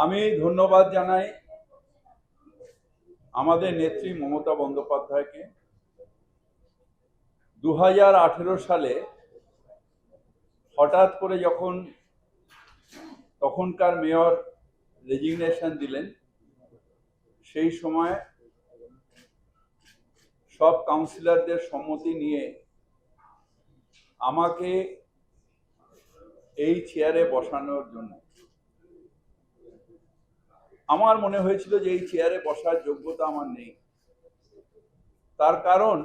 আমি ধন্যবাদ জানাই আমাদের নেত্রী মমতা বন্দ্যোপাধ্যায়কে। 2018 সালে হঠাৎ করে যখন তখনকার মেয়র রেজিগনেশন দিলেন, সেই সময় সব কাউন্সিলরদের সম্মতি নিয়ে আমাকে এই চেয়ারে বসানোর জন্য আমার মনে হয়েছিল যে এই চেয়ারে বসার যোগ্যতা আমার নেই। তার কারণ,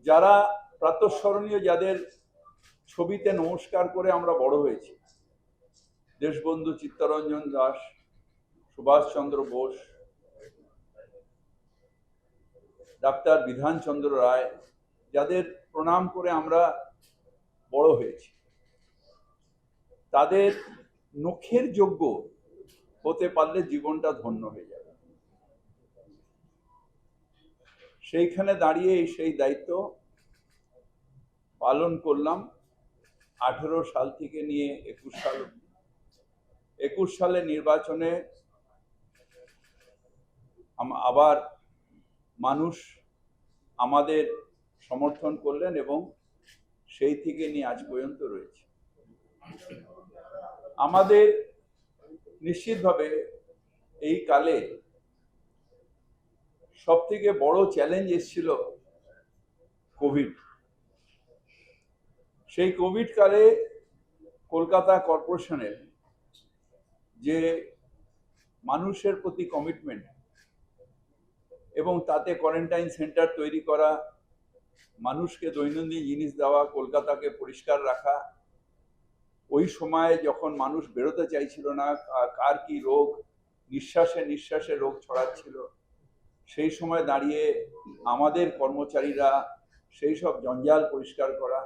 যারা প্রাতঃস্মরণীয়, যাদের ছবিতে নমস্কার করে আমরা বড় হয়েছি, দেশবন্ধু চিত্তরঞ্জন দাস, সুভাষচন্দ্র বোস, ডাক্তার বিধানচন্দ্র রায়, যাদের প্রণাম করে আমরা বড় হয়েছি, তাদের নখের যোগ্য হতে পারলে জীবনটা ধন্য হয়ে যাবে। সেইখানে দাঁড়িয়ে সেই দায়িত্ব পালন করলাম 18 সাল থেকে নিয়ে 21 সাল। 21 সালে নির্বাচনে আবার মানুষ আমাদের সমর্থন করলেন এবং সেই থেকে নিয়ে আজ পর্যন্ত রয়েছে। আমাদের নিশ্চিতভাবে এই কালে সব থেকে বড় চ্যালেঞ্জ এসেছিল কোভিড। সেই কোভিড কালে কলকাতা কর্পোরেশনের যে মানুষের প্রতি কমিটমেন্ট এবং তাতে কোয়ারেন্টাইন সেন্টার তৈরি করা, মানুষকে দৈনন্দিন জিনিস দেওয়া, কলকাতাকে পরিষ্কার রাখা, ওই সময় যখন মানুষ বেরোতে চাইছিল না, কার কি রোগ, নিঃশ্বাসে নিঃশ্বাসে রোগ ছড়াচ্ছিল, সেই সময় দাঁড়িয়ে আমাদের কর্মচারীরা সেই সব জঞ্জাল পরিষ্কার করা,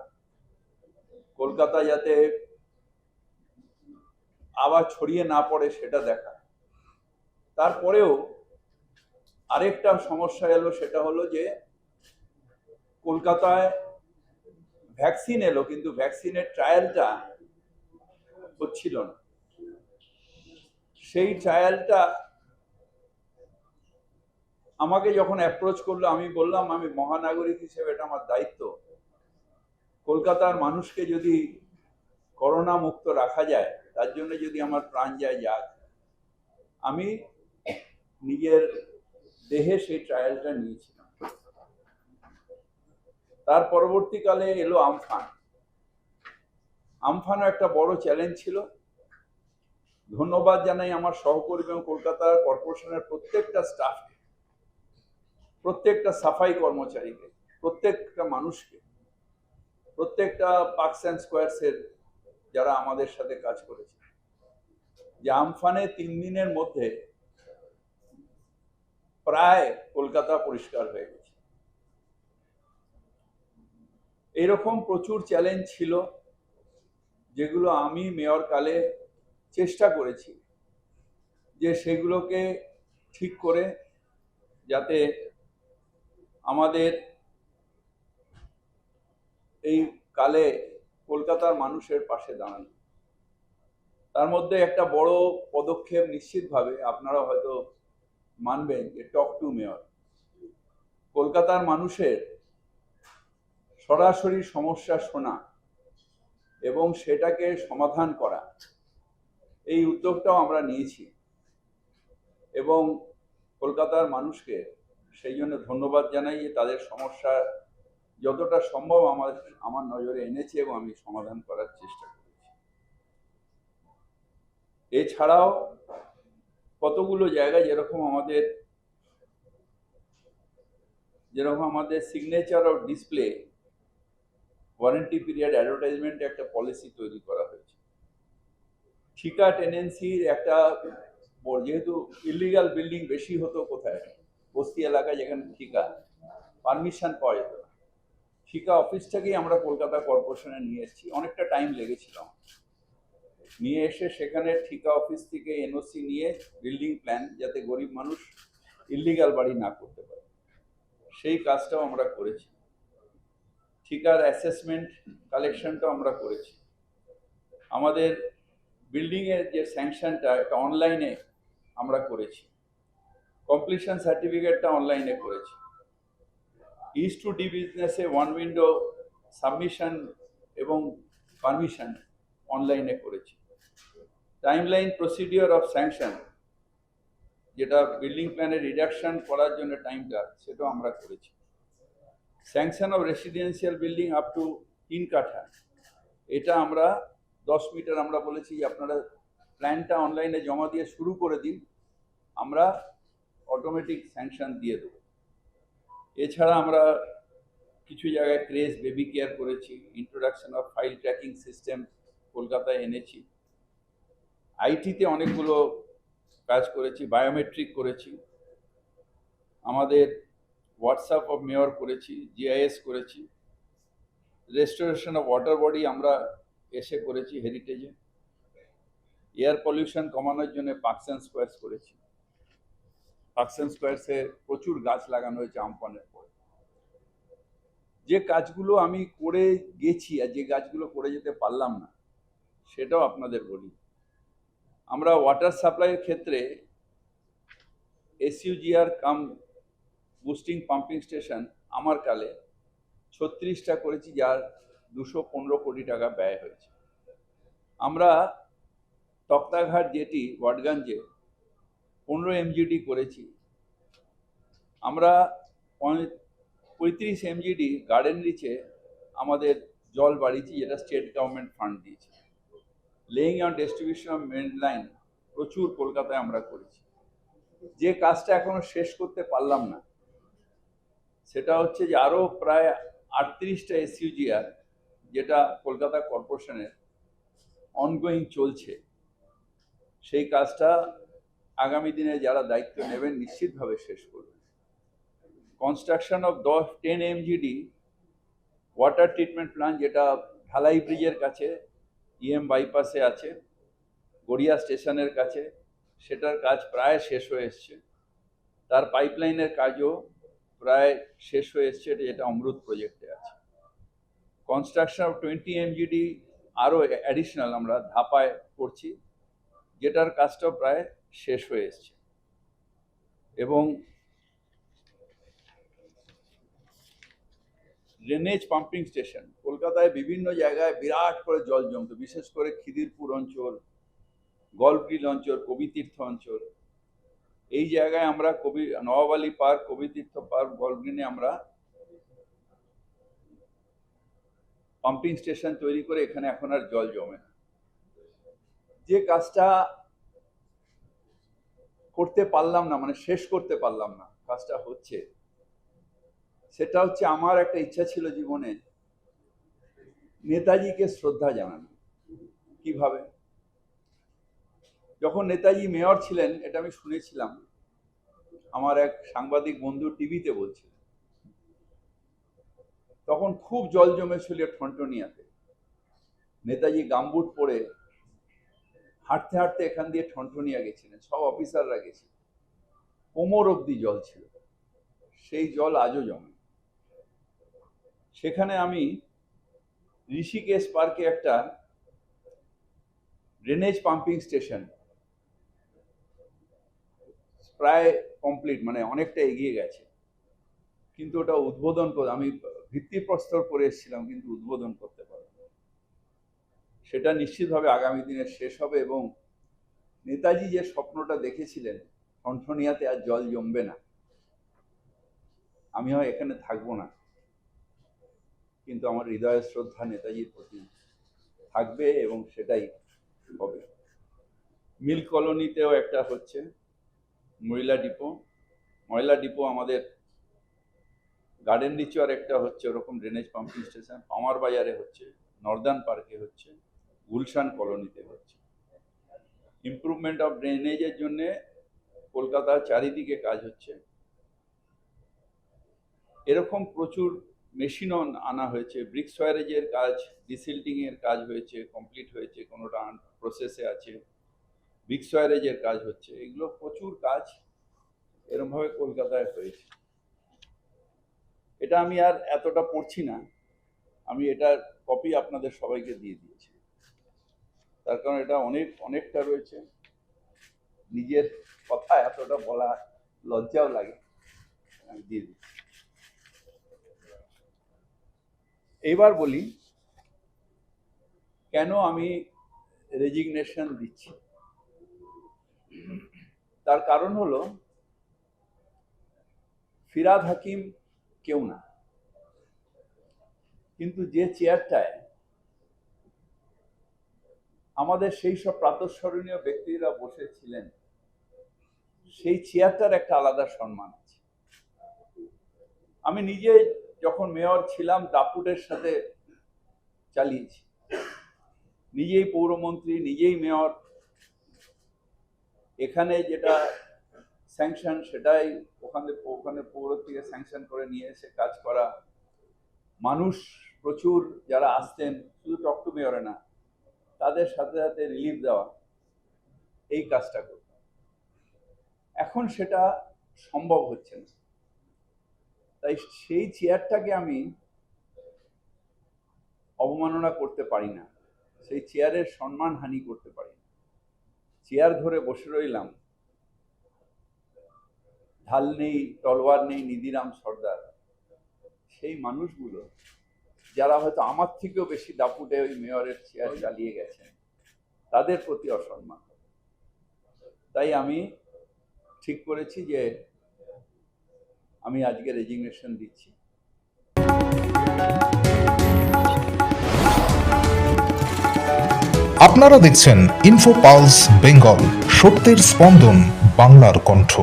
কলকাতা যাতে আবার ছড়িয়ে না পড়ে সেটা দেখা। তারপরেও আরেকটা সমস্যা এলো, সেটা হলো যে কলকাতায় ভ্যাকসিন এলো, কিন্তু ভ্যাকসিনের ট্রায়ালটা হচ্ছিল না। সেই ট্রায়ালটা আমাকে যখন অ্যাপ্রোচ করলো, আমি বললাম আমি মহানাগরিক হিসেবে এটা আমার দায়িত্ব, কলকাতার মানুষকে যদি করোনা মুক্ত রাখা যায়, তার জন্য যদি আমার প্রাণ যায় যাক। আমি নিজের দেহে সেই ট্রায়ালটা নিয়েছিলাম। তার পরবর্তীকালে এলো আমফান। আমফানও একটা বড় চ্যালেঞ্জ ছিল। ধন্যবাদ জানাই আমার সহকর্মী এবং কলকাতা কর্পোরেশনের প্রত্যেকটা স্টাফকে, প্রত্যেকটা সাফাই কর্মচারীকে, প্রত্যেকটা মানুষকে, প্রত্যেকটা পার্কস অ্যান্ড স্কোয়ারসের যারা আমাদের সাথে কাজ করেছে, যে আমফানে 3 দিনের মধ্যে প্রায় কলকাতা পরিষ্কার হয়ে গেছে। এরকম প্রচুর চ্যালেঞ্জ ছিল, যেগুলো আমি মেয়র কালে চেষ্টা করেছি যে সেগুলোকে ঠিক করে যাতে আমাদের এই কালে কলকাতার মানুষের পাশে দাঁড়ানো। তার মধ্যে একটা বড় পদক্ষেপ নিশ্চিতভাবে আপনারা হয়তো মানবেন যে টক টু মেয়র। কলকাতার মানুষের সরাসরি সমস্যা শোনা এবং সেটাকে সমাধান করা, এই উদ্যোগটাও আমরা নিয়েছি এবং কলকাতার মানুষকে সেই জন্য ধন্যবাদ জানাই যে তাদের সমস্যা যতটা সম্ভব আমার নজরে এনেছে এবং আমি সমাধান করার চেষ্টা করেছি। এছাড়াও কতগুলো জায়গায় যেরকম আমাদের signature of display warranty period advertisement একটা পলিসি তৈরি করা হয়েছে। ঠিকা টেনেন্সির একটা, যেহেতু ইলিগাল বিল্ডিং বেশি হতো কোথায়, বস্তি এলাকায় যেখানে ঠিকা পারমিশন পাওয়া যেত না, ঠিকা অফিস থেকেই আমরা কলকাতা কর্পোরেশনে নিয়ে এসেছি। অনেকটা টাইম লেগেছিল। নিয়ে এসে সেখানে ঠিকা অফিস থেকে এনওসি নিয়ে বিল্ডিং প্ল্যান, যাতে গরিব মানুষ ইলিগাল বাড়ি না করতে পারে, সেই কাজটাও আমরা করেছি। ঠিকার অ্যাসেসমেন্ট কালেকশনটাও আমরা করেছি। আমাদের বিল্ডিং এর যে স্যাংশনটা এটা অনলাইনে আমরা করেছি, কমপ্লিশন সার্টিফিকেটটা অনলাইনে করেছি, ইজ টু ডি বিজনেসে ওয়ান উইন্ডো সাবমিশন এবং পারমিশন অনলাইনে করেছি, টাইমলাইন প্রসিডিওর অফ স্যাংশন যেটা বিল্ডিং প্ল্যানে রিডাকশন করার জন্য টাইমটা সেটাও আমরা করেছি, sanction of residential building up to 3 কাঠা এটা আমরা 10 মিটার আমরা বলেছি আপনারা প্ল্যানটা অনলাইনে জমা দিয়ে শুরু করে দিন, আমরা অটোমেটিক স্যাংশন দিয়ে দেবো। এছাড়া আমরা কিছু জায়গায় ক্রেজ বেবি কেয়ার করেছি, introduction of file tracking system কলকাতায় এনেছি, আইটিতে অনেকগুলো কাজ করেছি, বায়োমেট্রিক করেছি, আমাদের হোয়াটসঅ্যাপ অফ মেয়র করেছি, জিআইএস করেছি, রেস্টোরেশন অফ ওয়াটার বডি আমরা এসে করেছি হেরিটেজে, এয়ার পলিউশন কমানোর জন্য পার্কস অ্যান্ড স্কোয়ার্স করেছি, পার্কস অ্যান্ড স্কোয়ার্সে প্রচুর গাছ লাগানো হয়েছে আমফানের পর। যে কাজগুলো আমি করে গেছি আর যে কাজগুলো করে যেতে পারলাম না সেটাও আপনাদের বলি। আমরা ওয়াটার সাপ্লাইয়ের ক্ষেত্রে এসইউজিআর কাম বুস্টিং পাম্পিং স্টেশন আমার কালে 36টা করেছি, যার 215 কোটি টাকা ব্যয় হয়েছে। আমরা তক্তাঘাট জেটি ওয়াটগঞ্জে 15 এমজিডি করেছি, আমরা 35 এমজিডি গার্ডেন রিচে আমাদের জল বাড়িয়েছি যেটা স্টেট গভর্নমেন্ট ফান্ড দিয়েছে, laying on distribution of main line প্রচুর কলকাতায় আমরা করেছি। যে কাজটা এখনো শেষ করতে পারলাম না সেটা হচ্ছে যে আরো প্রায় 38টা এসইউজিআর যেটা কলকাতা কর্পোরেশনের অনগোয়িং চলছে, সেই কাজটা আগামী দিনে যারা দায়িত্ব নেবেন নিশ্চিতভাবে শেষ করবেন। Construction of 10 MGD water treatment plant যেটা ঢালাই ব্রিজের কাছে ইএম বাইপাসে আছে, গড়িয়া স্টেশনের কাছে, সেটার কাজ প্রায় শেষ হয়ে এসছে, তার পাইপলাইনের কাজও প্রায় শেষ হয়ে এসছে, যেটা অমৃত প্রজেক্টে আছে। কনস্ট্রাকশন অফ 20 এমজিডি আরও অ্যাডিশনাল আমরা ধাপায় করছি, যেটার কাজটাও প্রায় শেষ হয়ে এসছে। এবং ড্রেনেজ পাম্পিং স্টেশন কলকাতায় বিভিন্ন জায়গায় বিরাট করে জল জমতো, বিশেষ করে খিদিরপুর অঞ্চল, গল্ফগ্রিল অঞ্চল, কবিতীর্থ অঞ্চল, এই জায়গায় আমরা নবাব আলী পার্ক, কবিতীর্থ পার্ক, গল্ফগ্রিনে আমরা পাম্পিং স্টেশন তৈরি করে এখানে এখন আর জল জমে না। যে কাজটা করতে পারলাম না, মানে শেষ করতে পারলাম না, কাজটা হচ্ছে, সেটা হচ্ছে আমার একটা ইচ্ছা ছিল জীবনে নেতাজিকে শ্রদ্ধা জানানো। কিভাবে? যখন নেতাজি মেয়র ছিলেন, এটা আমি শুনেছিলাম, আমার এক সাংবাদিক বন্ধু টিভিতে বলছিল, তখন খুব জল জমেছিল ঠনটনিয়াতে, নেতাজি গামবুট পরে হাঁটতে হাঁটতে এখান দিয়ে ঠনটনিয়া গেছিলেন, সব অফিসাররা গেছিলেন, কোমর অব্দি জল ছিল, সেই জল আজও জমে। সেখানে আমি ঋষিকেশ পার্কে একটা ড্রেনেজ পাম্পিং স্টেশন প্রায় কমপ্লিট, মানে অনেকটা এগিয়ে গেছে, কিন্তু ওটা উদ্বোধন করে আমি ভিত্তিপ্রস্তর করে এসেছিলাম, কিন্তু উদ্বোধন করতে পারলাম না। সেটা নিশ্চিতভাবে আগামী দিনে শেষ হবে, এবং নেতাজি যে স্বপ্নটা দেখেছিলেন ঠনঠনিয়াতে আর জল জমবে না, আমি হয় এখানে থাকবো না, কিন্তু আমার হৃদয়ের শ্রদ্ধা নেতাজির প্রতি থাকবে এবং সেটাই হবে। মিল কলোনিতেও একটা হচ্ছে ময়লা ডিপো আমাদের গার্ডেন রিচের একটা হচ্ছে ওরকম ড্রেনেজ পাম্পিং স্টেশন, পামার বাজারে হচ্ছে, নর্দার্ন পার্কে হচ্ছে, গুলশান কলোনিতে হচ্ছে। ইমপ্রুভমেন্ট অফ ড্রেনেজের জন্য কলকাতার চারিদিকে কাজ হচ্ছে। এরকম প্রচুর মেশিনও আনা হয়েছে, ব্রিক সোয়ারেজের কাজ, ডিসিল্টিং এর কাজ হয়েছে, কমপ্লিট হয়েছে, কোনোটা প্রসেসে আছে, ব্রিক সোয়ারেজের কাজ হচ্ছে, এগুলো প্রচুর কাজ এরকমভাবে কলকাতায় হয়েছে। এটা আমি আর এতটা পড়ছি না, আমি এটার কপি আপনাদের সবাইকে দিয়ে দিয়েছি। তার কারণ এটা অনেকটা রয়েছে, নিজের কথা এতটা বলা লজ্জাও লাগে। আমি দিয়ে দিচ্ছি। এইবার বলি কেন আমি রেজিগনেশন দিচ্ছি। তার কারণ হলো ফিরহাদ হাকিম কেউ না, কিন্তু যে চেয়ারটায় আমাদের সেই সব প্রাতঃস্মরণীয় ব্যক্তিরা বসেছিলেন, সেই চেয়ারটার একটা আলাদা সম্মান আছে। আমি নিজে যখন মেয়র ছিলাম দাপুটের সাথে চালিয়েছি, নিজেই পৌরমন্ত্রী, নিজেই মেয়র। এখানে যেটা স্যাংশন সেটাই ওখানে পৌর থেকে স্যাংশন করে নিয়ে এসে কাজ করা। মানুষ প্রচুর যারা আসতেন, শুধু টক টু মেয়রে না, তাদের সাথে সাথে রিলিফ দেওয়া, এই কাজটা করতাম। এখন সেটা সম্ভব হচ্ছে না, তাই সেই চেয়ারটাকে আমি অবমাননা করতে পারি না, সেই চেয়ারের সম্মানহানি করতে পারি না। চেয়ার ধরে বসে রইলাম, ঢাল নেই, তলোয়ার নেই, নিধিরাম সর্দার, সেই মানুষগুলো যারা হয়তো আমার থেকেও বেশি দাপুটে ওই মেয়রের চেয়ার চালিয়ে গেছেন, তাদের প্রতি অসম্মান। তাই আমি ঠিক করেছি যে আমি আজকে রেজিগনেশন দিচ্ছি। আপনারা দেখছেন ইনফো পালস বেঙ্গল, সত্যের স্পন্দন, বাংলার কণ্ঠ।